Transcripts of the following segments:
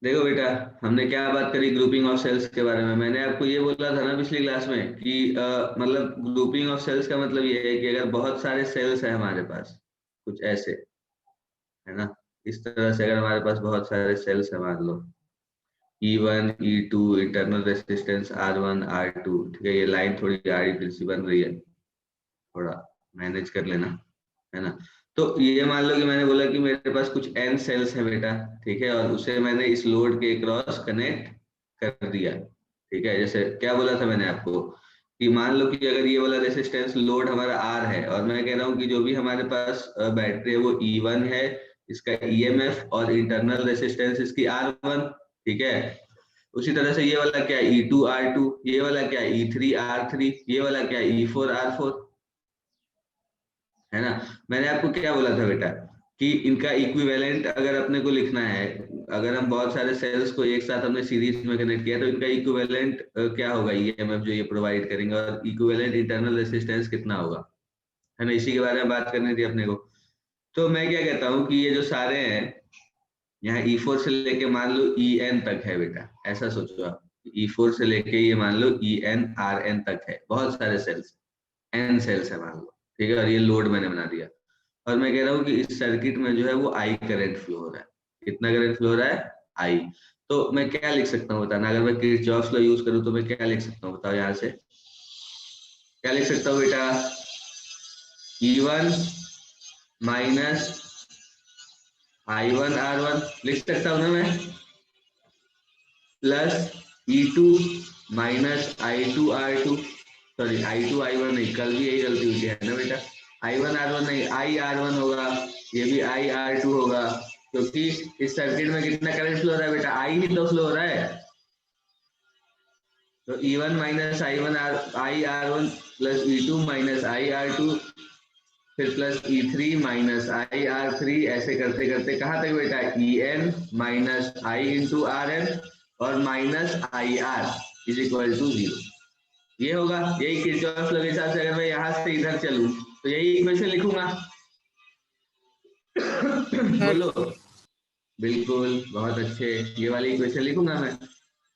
देखो बेटा, हमने क्या बात करी ग्रुपिंग ऑफ सेल्स के बारे में। मैंने आपको ये बोला था ना पिछली क्लास में कि मतलब ग्रुपिंग ऑफ सेल्स का मतलब ये है कि अगर बहुत सारे सेल्स है हमारे पास, कुछ ऐसे, है ना, इस तरह से अगर हमारे पास बहुत सारे सेल्स है, मान लो E1 E2 internal resistance R1 R2, ठीक है, ये लाइन थोड़ी आड़ी तिरछी बन रही है, थोड़ा मैनेज कर लेना, है ना। तो ये मान लो कि मैंने बोला कि मेरे पास कुछ n सेल्स है बेटा, ठीक है, और उसे मैंने इस लोड के क्रॉस कनेक्ट कर दिया, ठीक है। जैसे क्या बोला था मैंने आपको कि मान लो कि अगर ये वाला रेसिस्टेंस लोड हमारा R है और मैं कह रहा हूँ कि जो भी हमारे पास बैटरी है वो E1 है, इसका EMF और इंटरनल रेसिस्टेंस इसकी R1, ठीक है। उसी तरह से ये वाला क्या है E2 R2, ये वाला क्या है E3 R3, ये वाला क्या है E4 R4, है ना। मैंने आपको क्या बोला था बेटा कि इनका इक्विवेलेंट अगर अपने को लिखना है, अगर हम बहुत सारे सेल्स को एक साथ हमने सीरीज में कनेक्ट किया तो इनका इक्विवेलेंट क्या होगा, ईएमएफ जो ये प्रोवाइड करेंगे, और इक्विवेलेंट इंटरनल रेसिस्टेंस कितना होगा, है ना। इसी के बारे में बात करनी थी अपने को। तो मैं क्या कहता हूँ कि ये जो सारे हैं, यहाँ E4 से लेके मान लो EN तक है बेटा, ऐसा सोचो आप। E4 से लेके ये मान लो EN RN तक है, बहुत सारे सेल्स, N सेल्स है मान लो, ठीक है, और ये लोड मैंने बना दिया। और मैं कह रहा हूँ कि इस सर्किट में जो है वो आई करंट फ्लो हो रहा है। कितना करंट फ्लो हो रहा है? आई। तो मैं क्या लिख सकता हूँ बताना, अगर मैं किरचॉफ लॉ यूज करूँ तो मैं क्या लिख सकता हूँ बताओ, यहाँ से क्या लिख सकता हूँ बेटा? E1 माइनस I1 R1 लिख सकता हूँ ना मैं, plus E2 minus I2 R2, sorry I2 I1 नहीं, कल भी यही गलती हुई है ना बेटा, I1 R1 नहीं, I R1 होगा, ये भी I R2 होगा, क्योंकि इस सर्किट में कितना करंट फ्लो हो रहा है बेटा? I ही तो फ्लो हो रहा है। तो E1 minus I R1 plus E2 minus I R2, फिर plus E3 minus I R3, ऐसे करते करते कहाँ तक बेटा? En minus I into RN और minus IR is equal to 0। ये होगा, यही किरचॉफ लॉ के हिसाब से अगर मैं यहाँ से इधर चलूं तो यही इक्वेशन लिखूंगा। सर। बोलो। बिल्कुल, बहुत अच्छे, ये वाली इक्वेशन लिखूंगा मैं।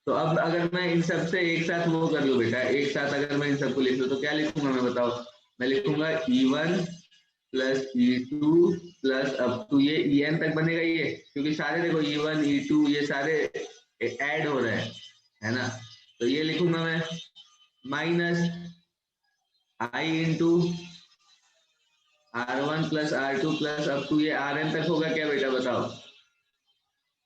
तो अब अगर मैं इन सब से एक साथ वो कर लूं बेटा, एक साथ अगर मैं इन सबको लिख लूं तो क्या लिखूंगा मैं बताओ? मैं लिखूंगा E1 plus E2 plus, up to ये En तक बनेगा ये, क्योंकि सारे देखो E1 E2 ये सारे ऐड हो रहे हैं, है ना। तो ये लिखूंगा मैं minus I into R1 plus R2 plus up to ये Rn तक होगा क्या बेटा बताओ,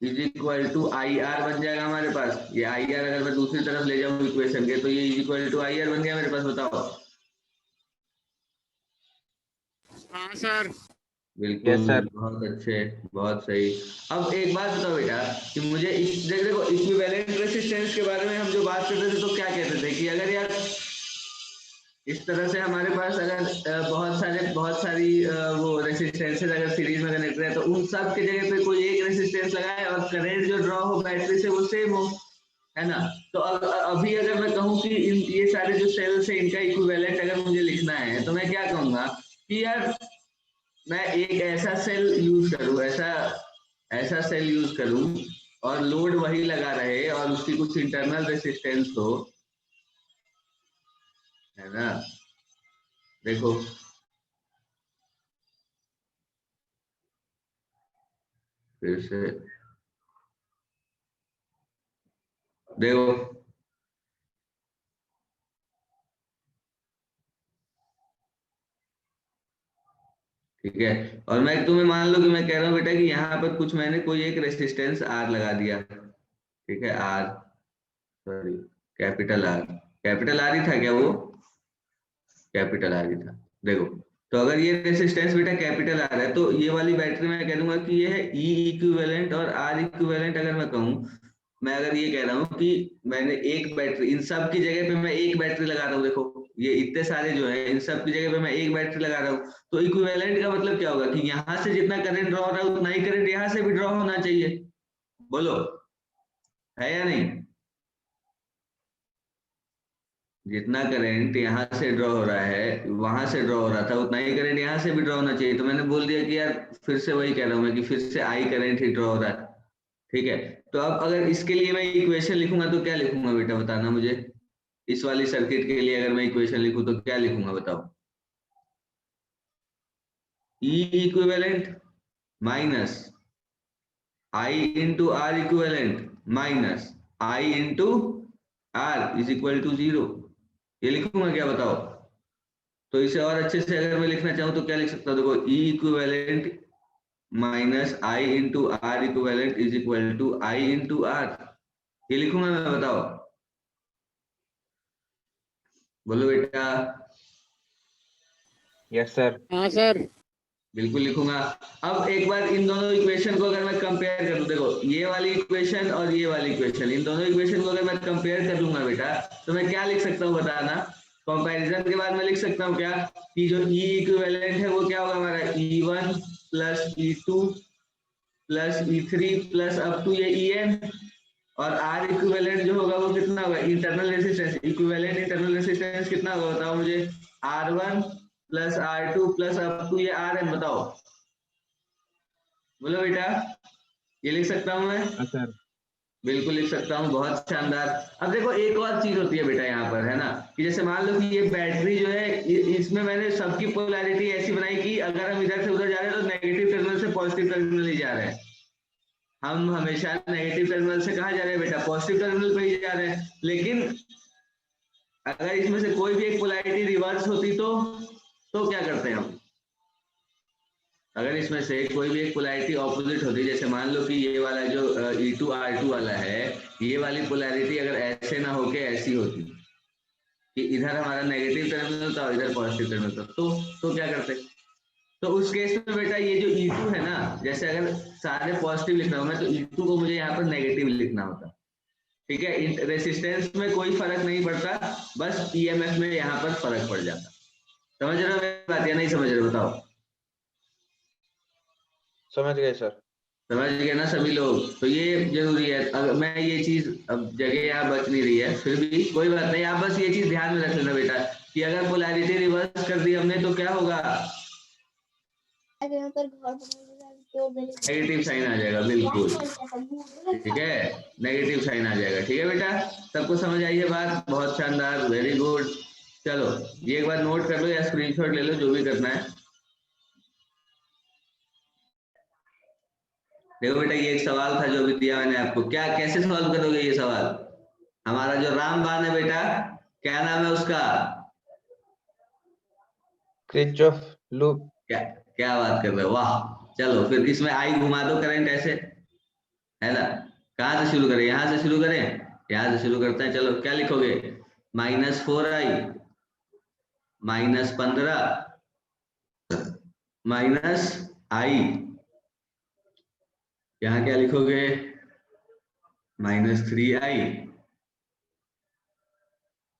is equal to I R बन जाएगा हमारे पास। ये आई आर अगर मैं दूसरी तरफ ले जाऊं इक्वेशन के तो ये is equal to I R बन गया मेरे पास, बताओ। हाँ सर। बिल्कुल, यस सर। बहुत अच्छे, बहुत सही। अब एक बात बताओ बेटा कि मुझे देखो इक्विवेलेंट रेसिस्टेंस के बारे में हम जो बात करते थे तो क्या कहते थे कि अगर यार इस तरह से हमारे पास अगर बहुत सारी वो रेसिस्टेंसेस अगर सीरीज में कनेक्ट है तो उन सब के जगह पे कोई एक रेसिस्टेंस लगाए और करंट जो ड्रॉ हो बैटरी से वो सेम हो, है ना। तो अभी अगर मैं कहूँ कि ये सारे जो सेल्स है इनका इक्विवेलेंट अगर मुझे लिखना है तो मैं क्या कहूंगा कि यार मैं एक ऐसा सेल यूज करूं, ऐसा ऐसा सेल यूज करूं और लोड वही लगा रहे और उसकी कुछ इंटरनल रेसिस्टेंस हो, है ना। देखो, फिर से देखो, ठीक है। और मैं तुम्हें मान लो कि मैं कह रहा हूँ बेटा कि यहाँ पर कुछ मैंने कोई एक रेसिस्टेंस आर लगा दिया, ठीक है, R, sorry, capital R, capital R ही था क्या वो? कैपिटल आर ही था। देखो, तो अगर ये रेसिस्टेंस बेटा कैपिटल आर है तो ये वाली बैटरी मैं कह दूंगा कि ये है ई इक्विवेलेंट और आर इक्विवेलेंट। अगर मैं कहूँ, मैं अगर ये कह रहा हूँ कि मैंने एक बैटरी, इन सब की जगह पे मैं एक बैटरी लगा रहा हूँ, देखो ये इतने सारे जो है इन सब की जगह पे मैं एक बैटरी लगा रहा हूँ, तो इक्विवेलेंट का मतलब क्या होगा कि यहाँ से जितना करंट ड्रॉ हो रहा है उतना ही करंट यहाँ से भी ड्रॉ होना चाहिए। बोलो, है या नहीं? जितना करंट यहाँ से ड्रॉ हो रहा है वहां से ड्रॉ हो रहा था उतना ही करंट यहाँ से भी ड्रॉ होना चाहिए। तो मैंने बोल दिया कि यार फिर से वही कह रहा हूँ मैं कि फिर से आई करंट ही ड्रॉ हो रहा है, ठीक है, तो अब अगर इसके लिए मैं इक्वेशन लिखूंगा तो क्या लिखूंगा बेटा, बताना मुझे। इस वाली सर्किट के लिए अगर मैं इक्वेशन लिखूं तो क्या लिखूंगा बताओ। E equivalent minus I into R equivalent minus I into R is equal to 0, ये लिखूंगा क्या बताओ। तो इसे और अच्छे से अगर मैं लिखना चाहूं तो क्या लिख सकता हूं, देखो E equivalent minus I into R equivalent is equal to I into R, ये लिखूंगा मैं, बताओ, बोलो बेटा। Yes sir. हाँ सर। बिल्कुल लिखूंगा। अब एक बार इन दोनों इक्वेशन को अगर मैं कंपेयर कर लूं, देखो ये वाली इक्वेशन और ये वाली इक्वेशन, इन दोनों इक्वेशन को अगर मैं कंपेयर कर लूंगा बेटा, तो मैं क्या लिख सकता हूँ बताना। कंपैरिजन के बाद मैं लिख सकता हूँ क्या, कि जो ई इक्विवेलेंट है वो क्या होगा हमारा, E1 plus E2 plus E3 plus up to ये En, और आर इक्विवेलेंट जो होगा वो कितना होगा, internal resistance, equivalent internal resistance कितना होगा बताओ मुझे, R1 plus R2 plus up to ये Rn, बताओ, बोलो बेटा, ये लिख सकता हूं मैं। हाँ सर। बिल्कुल लिख सकता हूँ, बहुत शानदार। अब देखो एक और चीज होती है बेटा यहाँ पर, है ना, कि जैसे मान लो कि ये बैटरी जो है, इसमें मैंने सबकी पोलैरिटी ऐसी बनाई कि अगर हम इधर से उधर जा रहे हैं तो नेगेटिव टर्मिनल से पॉजिटिव टर्मिनल ही जा रहे हैं। हम हमेशा नेगेटिव टर्मिनल से कहाँ जा रहे हैं बेटा, पॉजिटिव टर्मिनल पे ही जा रहे हैं। लेकिन अगर इसमें से कोई भी एक पोलैरिटी रिवर्स होती तो क्या करते हैं हम, अगर इसमें से कोई भी एक पोलैरिटी ऑपोजिट होती, जैसे मान लो कि ये वाला जो E2 R2 वाला है, ये वाली पोलैरिटी अगर ऐसे ना होके ऐसी होती कि इधर हमारा नेगेटिव टर्मिनल था और इधर पॉजिटिव टर्मिनल था, तो क्या करते। तो उस केस में बेटा ये जो E2 है ना, जैसे अगर सारे पॉजिटिव लिखना हो मैं, तो E2 को मुझे यहाँ पर नेगेटिव लिखना होता, ठीक है। रेसिस्टेंस में कोई फर्क नहीं पड़ता, बस EMF में यहाँ पर फर्क पड़ जाता। समझ रहे हो मेरी बात या नहीं समझ रहे, बताओ। समझ गए सर। समझ गए ना सभी लोग, तो ये जरूरी है। अगर मैं ये चीज, अब जगह यहाँ बच नहीं रही है, फिर भी कोई बात नहीं, आप बस ये चीज ध्यान में रख लेना बेटा, कि अगर पोलैरिटी रिवर्स कर दी हमने तो क्या होगा, नेगेटिव साइन आ जाएगा, बिल्कुल, ठीक है, नेगेटिव साइन आ जाएगा, ठीक है बेटा। सबको समझ आई है बात, बहुत शानदार, वेरी गुड। चलो ये एक बार नोट कर लो या स्क्रीनशॉट ले लो, जो भी करना है। देखो बेटा ये एक सवाल था जो भी दिया मैंने आपको, क्या कैसे सॉल्व करोगे ये सवाल। हमारा जो रामबाण है बेटा, क्या नाम है उसका, किरचॉफ लूप। क्या क्या बात कर रहे हो, वाह। चलो फिर इसमें आई घुमा दो करंट ऐसे, है ना। कहाँ से शुरू करें, यहाँ से शुरू करें, यहाँ से शुरू करते हैं। चलो क्या लिखोगे, -4i -15 माइनस आई, यहाँ क्या लिखोगे, -3i,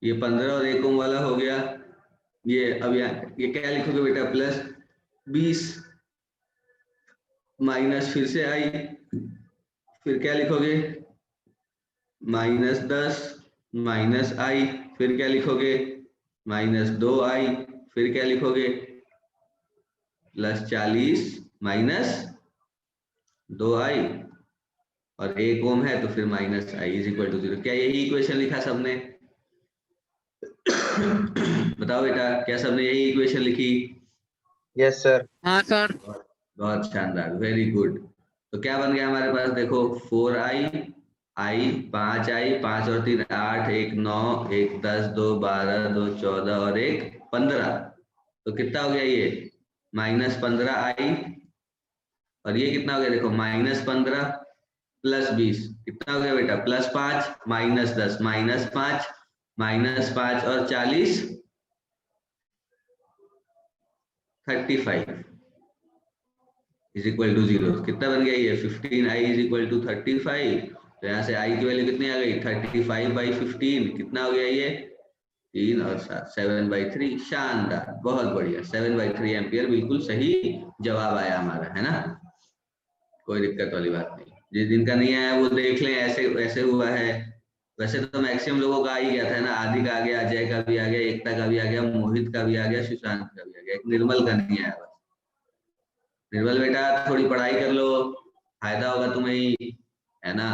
ये 15 और 1 ओम वाला हो गया। ये अब यहाँ ये क्या लिखोगे बेटा, +20 माइनस फिर से आई, फिर क्या लिखोगे, -10 माइनस आई, फिर क्या लिखोगे, -2i, फिर क्या लिखोगे, +40 माइनस 2i, और 1 ओम है तो फिर -i इज इक्वल टू 0। क्या यही इक्वेशन लिखा सबने बताओ बेटा, क्या सबने यही इक्वेशन लिखी। Yes sir. हाँ सर। बहुत शानदार, वेरी गुड। तो क्या बन गया हमारे पास, देखो 4i, आई 5i, 5 और 3 8, 1 9, 1 10, 2 12, 2 14 और 1 15, तो कितना हो गया ये, -15i, और ये कितना हो गया देखो, -15 +20 कितना हो गया बेटा, +5 -10 -5 -5 और 40 35 इज इक्वल टू 0। कितना बन गया ये, 15i इज इक्वल टू 35। तो यहाँ से i की वैल्यू कितनी आ गई, 35/15, कितना हो गया ये, 3 और 7, 7/3। शानदार, बहुत बढ़िया, 7/3 एम्पियर, बिल्कुल सही जवाब आया हमारा, है ना। कोई दिक्कत वाली बात नहीं, जिस दिन का नहीं आया वो देख लें, ऐसे ऐसे हुआ है। वैसे तो मैक्सिमम लोगों का आ ही गया था ना, आदि का आ गया, अजय का भी आ गया, एकता का भी आ गया, मोहित का भी आ गया, सुशांत का भी आ गया, एक निर्मल का नहीं आया बस। निर्मल बेटा थोड़ी पढ़ाई कर लो, फायदा होगा तुम्हें ही, है ना।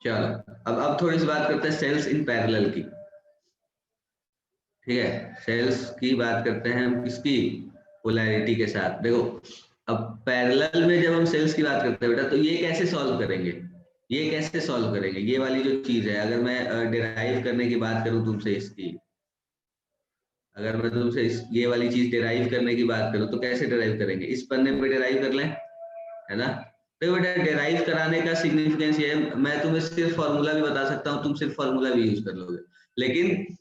चलो अब थोड़ी सी बात करते हैं सेल्स इन पैरेलल की। ठीक है, सेल्स की बात करते हैं हम किसकी, पोलैरिटी के साथ। देखो अब पैरेलल में जब हम सेल्स की बात करते हैं बेटा, तो ये कैसे सॉल्व करेंगे, ये कैसे सॉल्व करेंगे, ये वाली जो चीज है, अगर मैं डिराइव करने की बात करूं तुमसे इसकी, अगर मैं तुमसे ये वाली चीज डिराइव करने की बात करूं तो कैसे डिराइव करेंगे, इस पन्ने पे डिराइव कर लें, है ना। तो बेटा डिराइव कराने का सिग्निफिकेंस ये है, मैं तुम्हें सिर्फ फॉर्मूला भी बता सकता हूँ, तुम सिर्फ फॉर्मूला भी यूज कर लोगे, लेकिन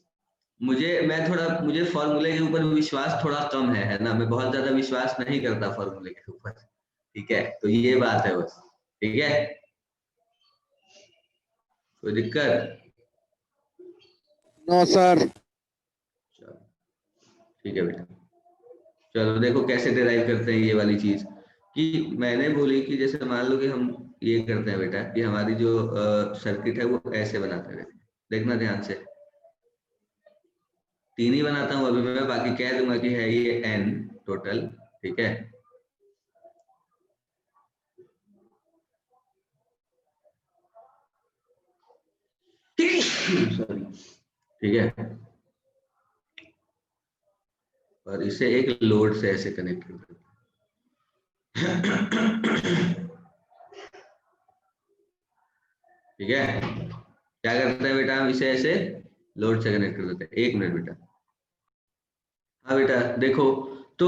मुझे फॉर्मूले के ऊपर विश्वास थोड़ा कम है ना, मैं बहुत ज्यादा विश्वास नहीं करता फॉर्मूले के ऊपर। ठीक है, तो ये बात है बस। ठीक है, कोई दिक्कत? No sir. चलो ठीक है बेटा, चलो देखो कैसे डिराइव करते हैं ये वाली चीज। कि मैंने बोली कि जैसे मान लो कि हम ये करते हैं बेटा कि हमारी जो सर्किट है वो ऐसे बनाते हैं, देखना ध्यान से। 3 ही बनाता हूँ अभी मैं, बाकी कह दूंगा कि है ये n टोटल। ठीक है, सॉरी। ठीक है, और इसे एक लोड से ऐसे कनेक्ट कर देते हैं। ठीक है, क्या करते हैं बेटा, हम इसे ऐसे लोड से कनेक्ट कर देते हैं। 1 मिनट बेटा। हाँ बेटा देखो, तो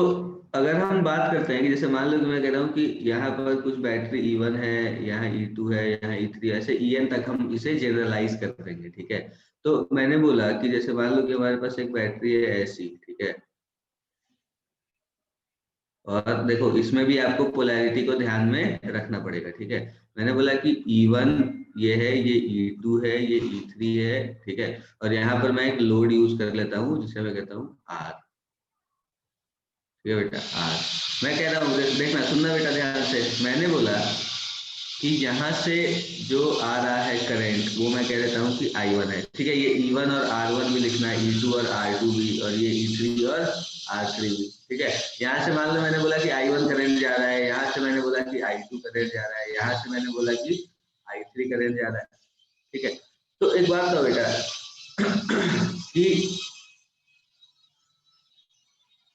अगर हम बात करते हैं कि जैसे मान लो कि मैं कह रहा हूँ कि यहाँ पर कुछ बैटरी E1 है, यहाँ E2 है, यहाँ E3, ऐसे En तक हम इसे जनरलाइज कर देंगे। ठीक है, तो मैंने बोला कि जैसे मान लो कि हमारे पास एक बैटरी है ऐसी। ठीक है, और देखो इसमें भी आपको पोलैरिटी को ध्यान में रखना पड़ेगा। ठीक है, मैंने बोला कि E1 ये है, ये E2 है, ये E3 है। ठीक है, और यहाँ पर मैं एक लोड यूज कर लेता हूँ जिसे मैं कहता हूँ R। ठीक है बेटा, R मैं कह रहा हूँ, देखना सुनना बेटा ध्यान से। मैंने बोला कि यहाँ से जो आ रहा है करंट वो मैं कह देता हूँ कि I1 है। ठीक है, ये E1 और R1 भी लिखना है, E2 और R2 भी, और ये E3 और R3 भी। ठीक है, यहाँ से मान लो मैंने बोला कि I1 करंट जा रहा है, यहाँ से मैंने बोला कि I2 करंट जा रहा है, यहाँ से मैंने बोला कि I3 करंट जा रहा है। ठीक है, तो एक बात तो बेटा कि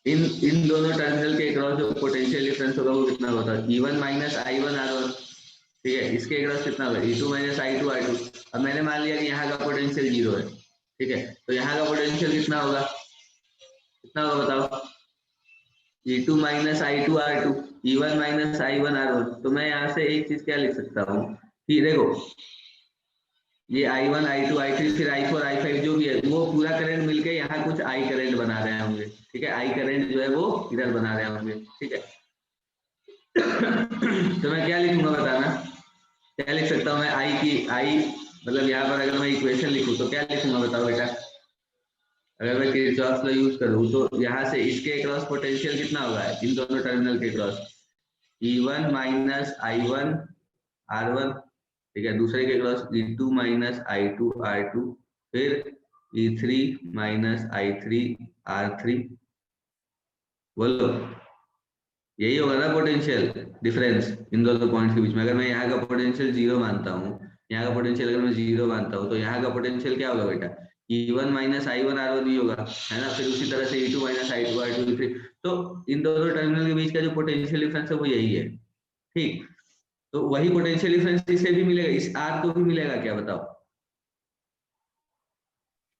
इन दोनों टर्मिनल के अक्रॉस जो पोटेंशियल डिफरेंस होगा वो कितना होता है, E1 माइनस I1 R1। ठीक है, इसके अक्रॉस कितना होगा, E2 माइनस I2 R2। अब मैंने मान लिया कि यहाँ का पोटेंशियल 0 है। ठीक है, तो यहाँ का पोटेंशियल कितना होगा, कितना होगा बताओ, E2 minus I2 R2, E1 minus I1 R1। तो मैं यहाँ से एक चीज क्या लिख सकता हूँ कि देखो ये I1 I2 I3 फिर I4 I5 जो भी है वो पूरा करंट मिलके यहाँ कुछ I करंट बना रहे होंगे। ठीक है, I करंट जो है वो इधर बना रहे होंगे। ठीक है, तो मैं क्या लिखूंगा बताना, क्या लिख सकता हूँ मैं, I मतलब यहाँ पर अगर मैं इक्वेशन लिखूं तो क्या लिखूंगा बताओ बेटा। अगर मैं किरचॉफ लॉ यूज करूँ तो यहाँ से इसके क्रॉस पोटेंशियल कितना होगा, इन दोनों टर्मिनल के cross E1 minus I1 R1। ठीक है, दूसरे के cross E2 minus I2 R2, फिर E3 माइनस I3 R3। बोलो यही होगा ना पोटेंशियल डिफरेंस इन दोनों पॉइंट्स के बीच में। अगर मैं यहाँ का पोटेंशियल 0 मानता हूँ, यहाँ का पोटेंशियल अगर मैं 0 मानता हूँ, तो यहाँ का पोटेंशियल क्या होगा बेटा, E1 माइनस I1 R1 ही होगा, है ना। फिर उसी तरह से E2 minus I2 R2 E3। तो इन दोनों टर्मिनल के बीच का जो पोटेंशियल डिफरेंस है वो यही है। ठीक, तो वही पोटेंशियल डिफरेंस इसे भी मिलेगा, इस R को भी मिलेगा क्या बताओ।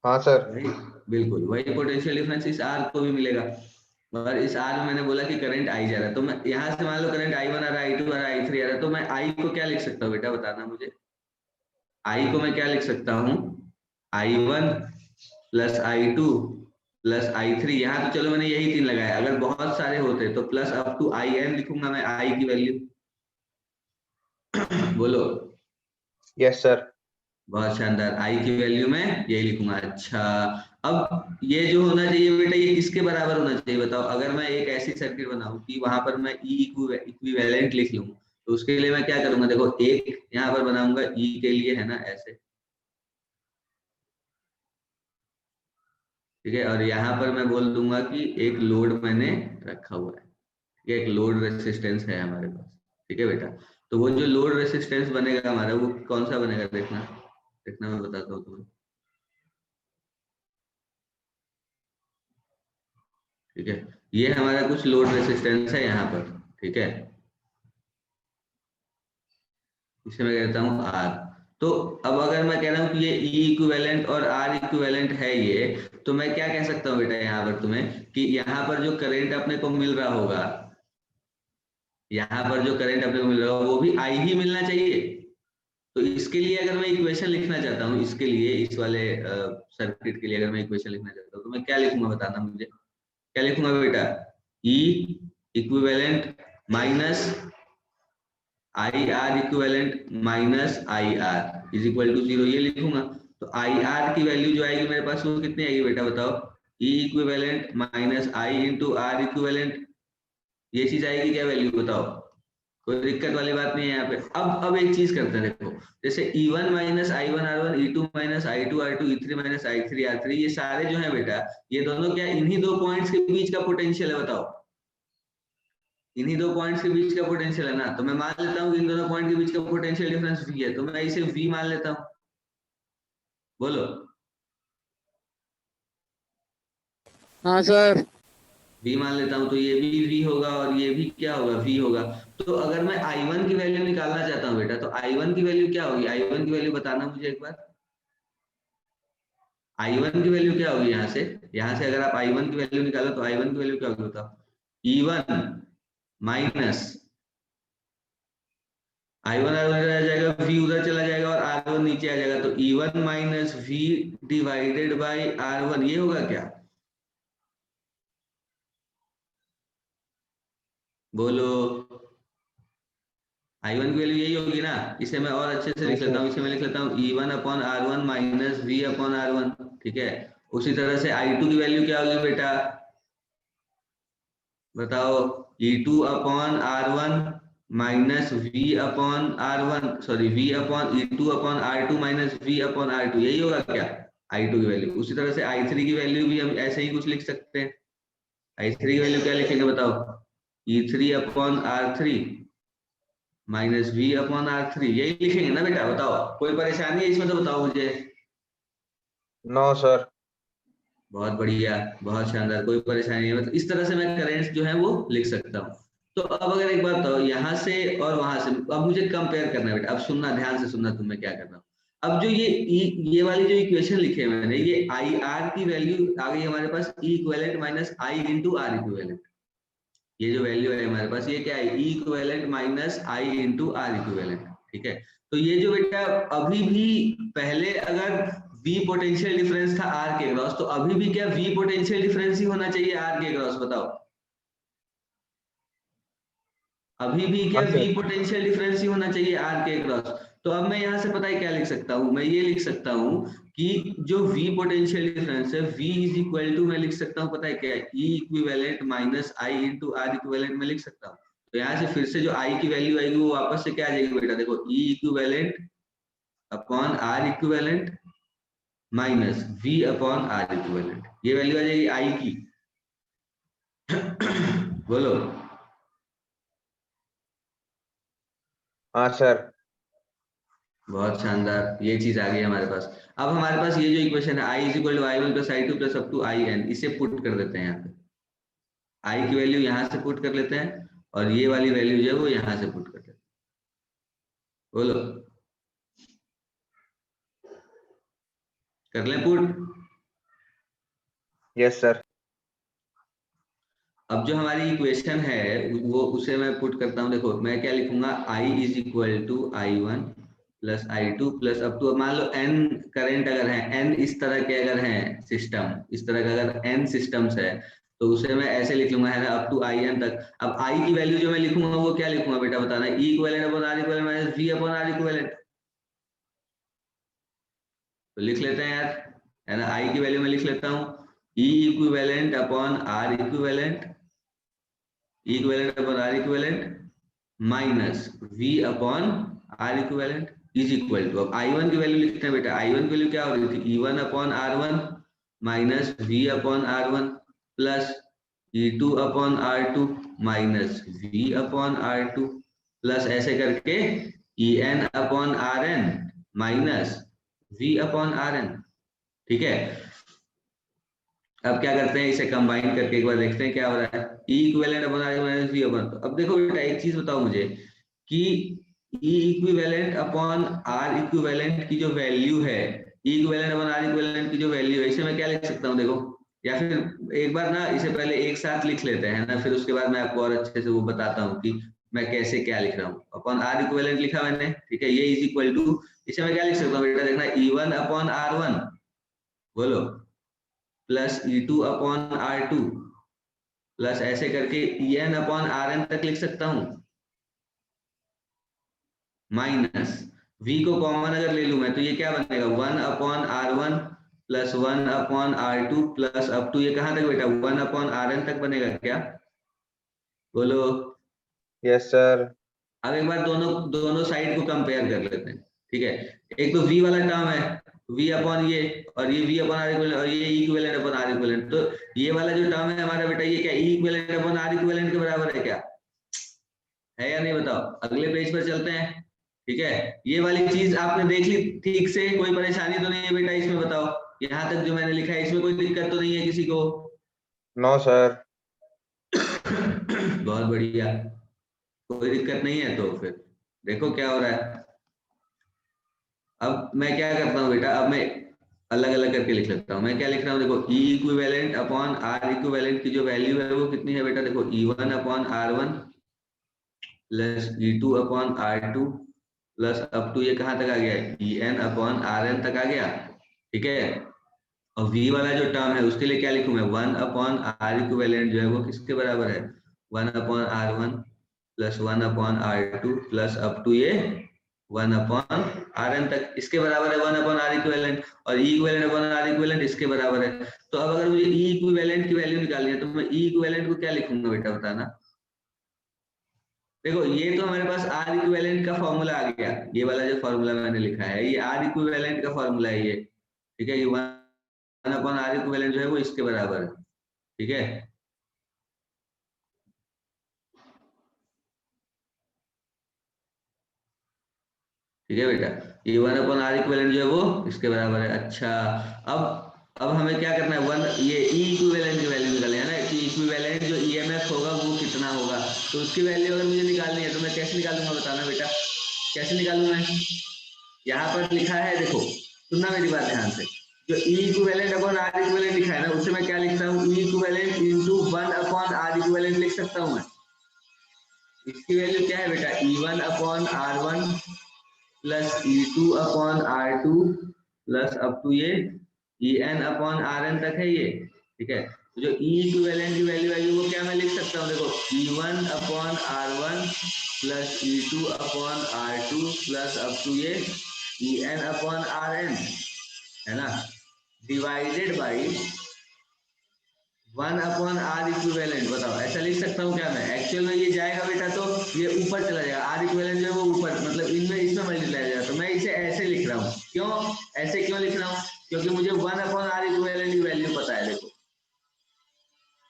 हाँ सर। वही, बिल्कुल वही पोटेंशियल डिफरेंस इस R को भी मिलेगा। और इस R में मैंने बोला कि करंट आई जा रहा है, तो मैं यहाँ से मान लो करंट I1 आ रहा है, I2 आ रहा है, I3 आ रहा है, तो मैं I को क्या लिख सकता हूँ बेटा बताना मुझे। I को मैं क्या लिख सकता हूँ, I1 plus I2 plus I3। यहाँ तो चलो मैंने यही 3 लगाया, अगर बहुत सारे होते तो प्लस अप टू IN लिखूंगा मैं I की वैल्यू। बोलो। Yes sir. बहुत शानदार, आई की वैल्यू में यही लिखूंगा। अच्छा, अब ये जो होना चाहिए बेटा ये किसके बराबर होना चाहिए बताओ। अगर मैं एक ऐसी सर्किट बनाऊं कि वहां पर मैं ई इक्विवेलेंट लिख लूं, तो उसके लिए मैं क्या करूंगा, देखो एक यहाँ पर बनाऊंगा ई के लिए, है ना ऐसे। ठीक है, और यहाँ पर मैं बोल दूंगा कि एक लोड मैंने रखा हुआ है, एक लोड रेसिस्टेंस है हमारे पास। ठीक है बेटा, तो वो जो लोड रेसिस्टेंस बनेगा हमारा वो कौन सा बनेगा, देखना देखना, मैं बताता हूँ तुम्हें। ठीक है, ये हमारा कुछ लोड रेसिस्टेंस है यहाँ पर। ठीक है, इसे मैं कहता हूँ आर। तो अब अगर मैं कह रहा हूँ कि ये ई इक्विवेलेंट और आर इक्विवेलेंट है ये, तो मैं क्या कह सकता हूँ बेटा यहाँ पर तुम्हें कि यहाँ पर जो करंट अपने को मिल रहा होगा, यहाँ पर जो करंट अपने को मिल रहा होगा वो भी आई ही मिलना चाहिए। तो इसके लिए अगर मैं इक्वेशन लिखना चाहता हूँ, इसके लिए इस वाले सर्किट के लिए अगर मैं इक्वेशन लिखना चाहता हूँ तो मैं क्या लिखूंगा, बताना मुझे। क्या लिखूंगा बेटा, E equivalent minus I R equivalent minus I R is equal to 0, ये लिखूंगा। तो आई आर की वैल्यू जो आएगी मेरे पास वो कितनी आएगी बेटा, बताओ। E equivalent minus I into R equivalent, ये चीज आएगी क्या वैल्यू, बताओ। कोई दिक्कत वाली बात नहीं है यहाँ पे। अब एक चीज करते हैं, देखो जैसे E1 minus I1 R1, E2 minus I2 R2, E3 minus I3 R3, ये सारे जो है बेटा, ये दोनों क्या इन्हीं दो पॉइंट्स के बीच का पोटेंशियल है, बताओ। इन्हीं दो पॉइंट्स के बीच का पोटेंशियल है ना। तो मैं मान लेता हूँ इन दोनों पॉइंट के बीच का पोटेंशियल डिफरेंस V है, तो मैं इसे V मान लेता हूँ। बोलो, हाँ सर। V मान लेता हूँ, तो ये भी V होगा और ये भी क्या होगा, V होगा। तो अगर मैं I1 की वैल्यू निकालना चाहता हूँ बेटा, तो I1 की वैल्यू क्या होगी, I1 की वैल्यू बताना मुझे एक बार। I1 की वैल्यू क्या होगी, यहाँ से अगर आप I1 की वैल्यू निकालो तो I1 की वैल्यू क्या होगी, बताओ। E1 माइनस I1 R1 आ जाएगा, V उधर चला जाएगा और R1 नीचे आ जाएगा, तो E1 minus V divided by R1, ये होगा क्या, बोलो। I1 की वैल्यू यही होगी ना। इसे मैं और अच्छे से हाँ लिख लेता सर। हूँ, इसे मैं लिख लेता हूँ E1 upon R1 minus V upon R1। ठीक है, उसी तरह से I2 की वैल्यू क्या होगी बेटा, बताओ। E2 upon R1 minus V upon R1, sorry V upon E2 upon R2 minus V upon R2, यही होगा क्या I2 की वैल्यू। उसी तरह से I3 की वैल्यू भी हम ऐसे ही कुछ लिख सकते हैं। I3 की वैल्यू क्या लिखेंगे, बताओ। E3 upon R3 minus V upon R3, यही लिखेंगे ना बेटा, बताओ। कोई परेशानी है इसमें तो बताओ मुझे। No sir. बहुत बढ़िया, बहुत शानदार, कोई परेशानी नहीं है। मतलब इस तरह से मैं करेंट्स जो है वो लिख सकता हूँ। तो अब अगर एक बात बताओ, यहाँ से और वहां से अब मुझे कंपेयर करना है बेटा। अब सुनना, ध्यान से सुनना, तुम मैं क्या कर रहा हूँ। अब जो ये वाली जो इक्वेशन लिखे हैं मैंने, ये आई आर की वैल्यू आ गई हमारे पास E equivalent minus I into R equivalent. ये जो वैल्यू है हमारे पास ये क्या है, E equivalent minus I into R equivalent. ठीक है, तो ये जो बेटा अभी भी, पहले अगर V पोटेंशियल डिफरेंस था R के क्रॉस, तो अभी भी क्या V पोटेंशियल डिफरेंस ही होना चाहिए R के क्रॉस, बताओ। अभी भी क्या हाँ V सर। पोटेंशियल डिफरेंस ही होना चाहिए R के क्रॉस। तो अब मैं यहाँ से पता है क्या लिख सकता हूँ, मैं ये लिख सकता हूँ कि जो V पोटेंशियल डिफरेंस है V इज इक्वल टू, मैं लिख सकता हूँ पता है क्या, E equivalent minus I into R equivalent में लिख सकता हूँ। तो यहाँ से फिर से जो I की वैल्यू आएगी वो वापस से क्या आ जाएगी बेटा, देखो E equivalent upon R equivalent minus V upon R equivalent, ये वैल्यू आ जाएगी I की। बोलो। हाँ सर। बहुत शानदार, ये चीज आ गई हमारे पास। अब हमारे पास ये जो इक्वेशन है I is equal to I1 plus I2 plus up to IN, इसे पुट कर देते हैं यहाँ पे। I की वैल्यू यहाँ से पुट कर लेते हैं और ये वाली वैल्यू जो है वो यहाँ से पुट कर लेते हैं। बोलो, कर लें पुट। Yes sir. अब जो हमारी इक्वेशन है वो, उसे मैं पुट करता हूँ। देखो मैं क्या लिखूंगा, I is equal to I1 plus I2 plus up to, मान लो n करंट अगर है, n इस तरह के अगर है सिस्टम, इस तरह का अगर n सिस्टम्स है, तो उसे मैं ऐसे लिख लूंगा है ना, अप टू IN तक। अब I की वैल्यू जो मैं लिखूंगा वो क्या लिखूंगा बेटा, बताना। E equivalent upon R equivalent minus V upon R equivalent, तो लिख लेते हैं यार, है ना। I की वैल्यू में लिख लेता हूँ E equivalent upon R equivalent, equivalent upon R equivalent minus V upon R equivalent is equal to, अब I1 की वैल्यू लिखते हैं बेटा। I1 की वैल्यू क्या हो रही थी, E1 upon R1 minus V upon R1 plus E2 upon R2 minus V upon R2 plus ऐसे करके En upon Rn minus V upon Rn। ठीक है, अब क्या करते हैं, इसे कंबाइन करके एक बार देखते हैं क्या हो रहा है। E equivalent upon R minus V upon, अब देखो बेटा एक चीज बताओ मुझे कि E equivalent upon R equivalent की जो वैल्यू है, E equivalent upon R equivalent की जो वैल्यू है, इसे मैं क्या लिख सकता हूँ देखो, या फिर एक बार ना इसे पहले एक साथ लिख लेते हैं ना, फिर उसके बाद मैं आपको और अच्छे से वो बताता हूँ कि मैं कैसे क्या लिख रहा हूँ। अपॉन R इक्विवेलेंट लिखा मैंने, ठीक है, ये इज इक्वल टू, इसे मैं क्या लिख सकता हूँ बेटा, देखना E1 अपॉन R1 बोलो plus E2 upon R2 plus ऐसे करके En अपॉन Rn तक लिख सकता हूं, माइनस V को कॉमन अगर ले लूं मैं तो ये क्या बनेगा 1 upon R1 plus 1 upon R2 plus up to ये कहां तक बेटा 1 अपॉन Rn तक बनेगा क्या, बोलो। Yes sir. अब एक बार दोनों दोनों साइड को कंपेयर कर लेते हैं, ठीक है। एक तो V वाला टर्म है V अपॉन ये, और ये V अपॉन R इक्विवेलेंट, और ये इक्विवेलेंट अपॉन R इक्विवेलेंट, तो ये वाला जो टर्म है हमारा बेटा ये क्या E equivalent upon R equivalent के बराबर है क्या, है या नहीं बताओ। अगले पेज पर चलते हैं, ठीक है। ये वाली चीज आपने देख ली ठीक से, कोई परेशानी तो नहीं है बेटा इसमें, बताओ यहाँ तक जो मैंने लिखा है इसमें कोई दिक्कत तो नहीं है किसी को। No sir. बहुत बढ़िया, कोई दिक्कत नहीं है, तो फिर देखो क्या हो रहा है। अब मैं क्या करता हूँ बेटा, अब मैं अलग अलग करके लिख लेता हूँ। मैं क्या लिख रहा हूँ देखो, E equivalent upon R equivalent की जो वैल्यू है वो कितनी है बेटा, देखो E1 upon R1 plus E2 upon R2 plus up to ये कहां तक आ गया, En अपॉन Rn तक आ गया, ठीक है। और V वाला जो टर्म है उसके लिए क्या लिखूं मैं, 1 अपॉन R इक्विवेलेंट जो है वो किसके बराबर है, 1 upon R1 plus 1 upon R2 plus up to ये 1 अपॉन Rn तक, इसके बराबर है 1 अपॉन R इक्विवेलेंट, और E equivalent upon R equivalent इसके बराबर है। तो अब अगर मुझे E इक्विवेलेंट की वैल्यू निकालनी है तो मैं E इक्विवेलेंट को क्या लिखूंगा बेटा, बताना। देखो ये तो हमारे पास R इक्विवेलेंट का फॉर्मूला आ गया, ये वाला जो फॉर्मूला मैंने लिखा है ये R इक्विवेलेंट का फॉर्मूला है ये, ठीक है। ये 1 अपॉन R इक्विवेलेंट जो है वो इसके बराबर है, ठीक है। ठीक है बेटा, ये 1 अपॉन R इक्विवेलेंट जो है वो इसके बराबर है। अच्छा, अब हमें क्या करना है, वन ये E इक्विवेलेंट की वैल्यू निकालनी है ना, कि इक्विवेलेंट जो EMF होगा वो कितना होगा, तो उसकी वैल्यू अगर मुझे निकालनी है तो मैं कैसे निकालूंगा, बताना बेटा कैसे निकालूंगा मैं। यहाँ पर लिखा है देखो, सुनना मेरी बात ध्यान से, जो E equivalent upon R equivalent लिखा है ना, उससे मैं क्या लिखता हूँ, E equivalent into 1 upon R equivalent लिख सकता हूँ मैं। इसकी वैल्यू क्या है बेटा, E1 upon R1 plus E2 upon R2 plus up to ये En अपॉन Rn तक है ये, ठीक है। तो जो E इक्विवेलेंट की वैल्यू है वो क्या मैं लिख सकता हूँ देखो, E1 upon R1 plus E2 upon R2 plus up to ये En अपॉन Rn, है ना, divided by 1 upon R equivalent. बताओ ऐसा लिख सकता हूँ क्या मैं, एक्चुअल में ये जाएगा बेटा तो ये ऊपर चला जाएगा, R इक्विवेलेंट जो है वो ऊपर, मतलब इनमें इसमें मल्टीप्लाई जाएगा, तो मैं इसे ऐसे लिख रहा हूँ। क्यों ऐसे क्यों लिख रहा हूँ, क्योंकि मुझे 1 अपॉन R इक्विवेलेंट की वैल्यू पता है। देखो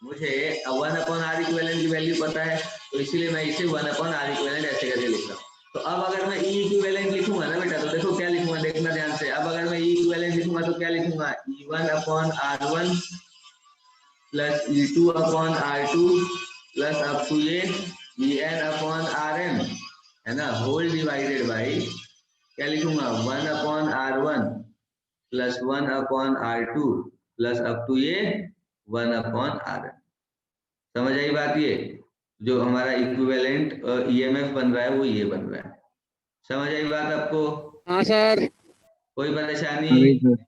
मुझे 1 अपॉन R इक्विवेलेंट की वैल्यू पता है, तो इसीलिए मैं इसे 1 अपॉन R इक्विवेलेंट ऐसे करके लिख रहा हूँ। तो अब अगर मैं E इक्विवेलेंट लिखूंगा ना बेटा, तो देखो क्या लिखूंगा, देखना ध्यान से। अब अगर मैं E इक्विवेलेंट लिखूंगा तो क्या लिखूंगा, E1 upon R1 plus E2 upon R2 plus up to ये En अपॉन Rn, है ना, होल डिवाइडेड बाई क्या लिखूंगा, 1 upon R1 plus 1 upon R2 plus up to ये 1 अपॉन Rn। समझ आई बात, ये जो हमारा इक्विवेलेंट EMF बन रहा है वो ये बन रहा है। समझ आई बात आपको, हाँ सर। कोई परेशानी, अभी सर।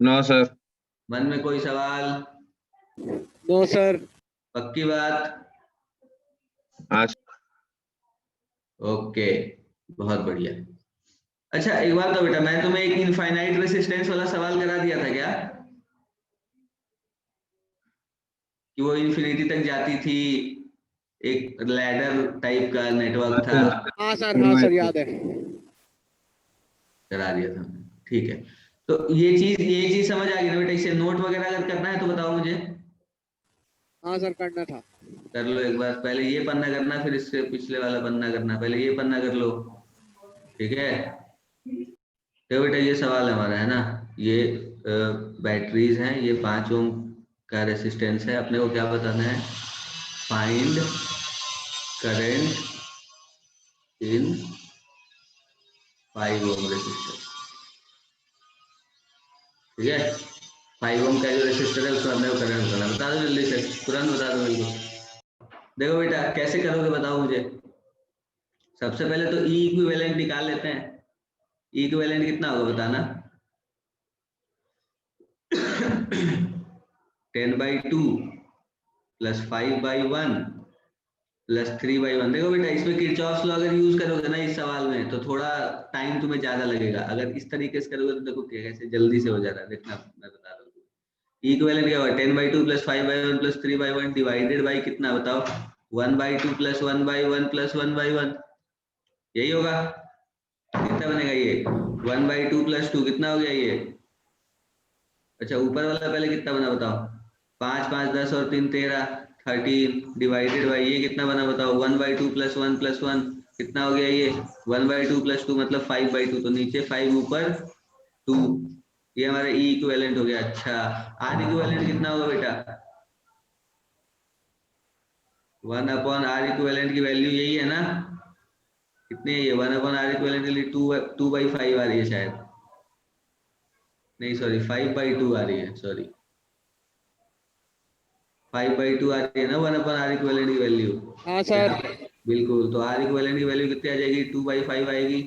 No sir. मन में कोई सवाल, नो सर। पक्की बात, आज ओके, बहुत बढ़िया। अच्छा एक बात तो बेटा, मैं तुम्हें एक इनफाइनाइट रेसिस्टेंस वाला सवाल करा दिया था क्या, कि वो इन्फिनिटी तक जाती थी, एक लैडर टाइप का नेटवर्क था, हाँ सर याद है। करा दिया था मैंने, ठीक है। तो ये चीज समझ आ गई ना बेटा, इसे नोट वगैरह अगर करना है तो बताओ मुझे। हाँ सर करना था। कर लो एक बार, पहले ये पन्ना करना, फिर इससे पिछले वाला पन्ना करना, पहले ये पन्ना कर लो। ठीक है, तो बेटा ये सवाल हमारा है ना, ये बैटरीज हैं, ये 5 ओम का रेसिस्टेंस है, अपने को क्या बताना है, find current in 5 ohm resistor. ठीक है, 5 ओम का जो रेसिस्टर है उसमें अपने को करंट बताना, बता दो जल्दी से, तुरंत बता दो मेरे को। देखो बेटा कैसे करोगे बताओ मुझे। सबसे पहले तो ई इक्विवेलेंट निकाल लेते हैं। ई इक्विवेलेंट कितना होगा बताना। 10/2 प्लस 5/1 प्लस 3/1। देखो बेटा इसमें किरचॉफ्स लॉ अगर यूज करोगे ना इस सवाल में तो थोड़ा टाइम तुम्हें ज्यादा लगेगा, अगर इस तरीके से करोगे तो देखो कैसे जल्दी से हो जा रहा है, देखना मैं बता रहा हूँ। इक्विवेलेंट क्या होगा, 10/2 प्लस 5/1 प्लस 3/1 डिवाइडेड बाई कितना बताओ, 1/2 प्लस 1/1 प्लस 1/1, यही होगा। कितना बनेगा ये, 1/2 प्लस 2 कितना हो गया ये। अच्छा ऊपर वाला पहले कितना बना बताओ, 5 5 10 और 3 13, 13 डिवाइडेड बाई ये कितना बना बताओ, 1/2 प्लस 1 प्लस 1 कितना हो गया ये, 1/2 प्लस 2 मतलब 5/2, तो नीचे 5 ऊपर 2, ये हमारा ई इक्विवेलेंट हो गया। अच्छा आर इक्विवेलेंट कितना होगा बेटा, 1/r इक्विवेलेंट की वैल्यू यही है ना, कितनी है ये, 1/r इक्विवेलेंट के लिए 2/5 आ रही है शायद, नहीं सॉरी 5/2 आ रही है, सॉरी 5/2 आ रही है ना 1/r इक्विवेलेंट की वैल्यू। हाँ सर। बिल्कुल, तो r इक्विवेलेंट की वैल्यू कितनी आ जाएगी, 2/5 आएगी।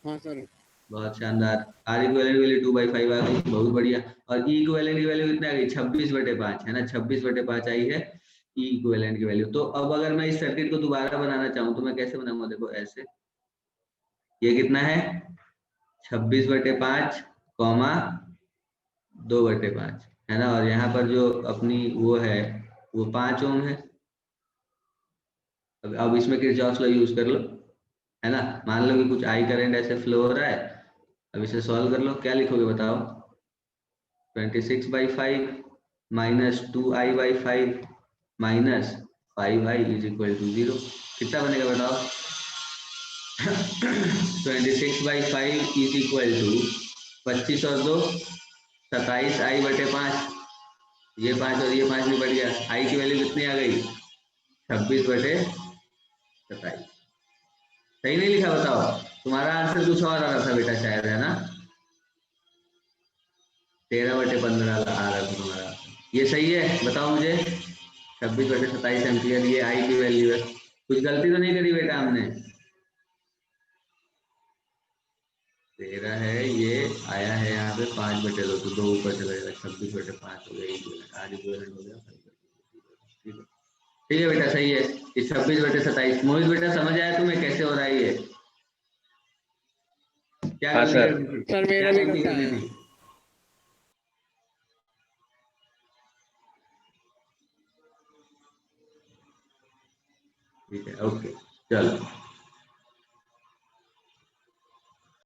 हाँ सर। बहुत शानदार, r इक्विवेलेंट की वैल्यू 2/5 आ गई, बहुत बढ़िया। और e इक्विवेलेंट की वैल्यू कितनी आ गई, 26/5 है ना, 26/5 आई है e इक्विवेलेंट की वैल्यू। तो अब अगर मैं इस सर्किट को दोबारा बनाना चाहूँ तो मैं कैसे बनाऊंगा, देखो ऐसे, ये कितना है 26/5 कॉमा 2/5 है ना, और यहाँ पर जो अपनी वो है वो 5 ओम है। अब इसमें किरचॉफ लॉ यूज कर लो, है ना। मान लो कि कुछ आई करंट ऐसे फ्लो हो रहा है, अब इसे सॉल्व कर लो, क्या लिखोगे बताओ, 26/5 minus 2i/5 minus 5i is equal to 0, कितना बनेगा बताओ, 26/5 इज इक्वल टू 25 और 2 27i/5, ये 5 और ये 5 भी बढ़ गया, आई की वैल्यू कितनी आ गई 26/27। सही नहीं लिखा बताओ, तुम्हारा आंसर कुछ और आ रहा था बेटा शायद, है ना, 13/15 आ रहा था तुम्हारा, ये सही है बताओ मुझे, 26/27 एम्पियर ये आई की वैल्यू है, कुछ गलती तो नहीं करी बेटा हमने। 13 है, ये आया है यहाँ पे 5/2, तो 2 ऊपर चला जाएगा, 26/5 हो गया, आज इक्विवेलेंट हो गया। ठीक है, ठीक है बेटा सही है, ये 26/27। मोहित बेटा समझ आया तुम्हें कैसे हो रहा है ये, क्या हाँ गलती सर। करनी थी, सर क्या मेरे भी गलती करना करनी है। थी। ठीक है ओके चलो।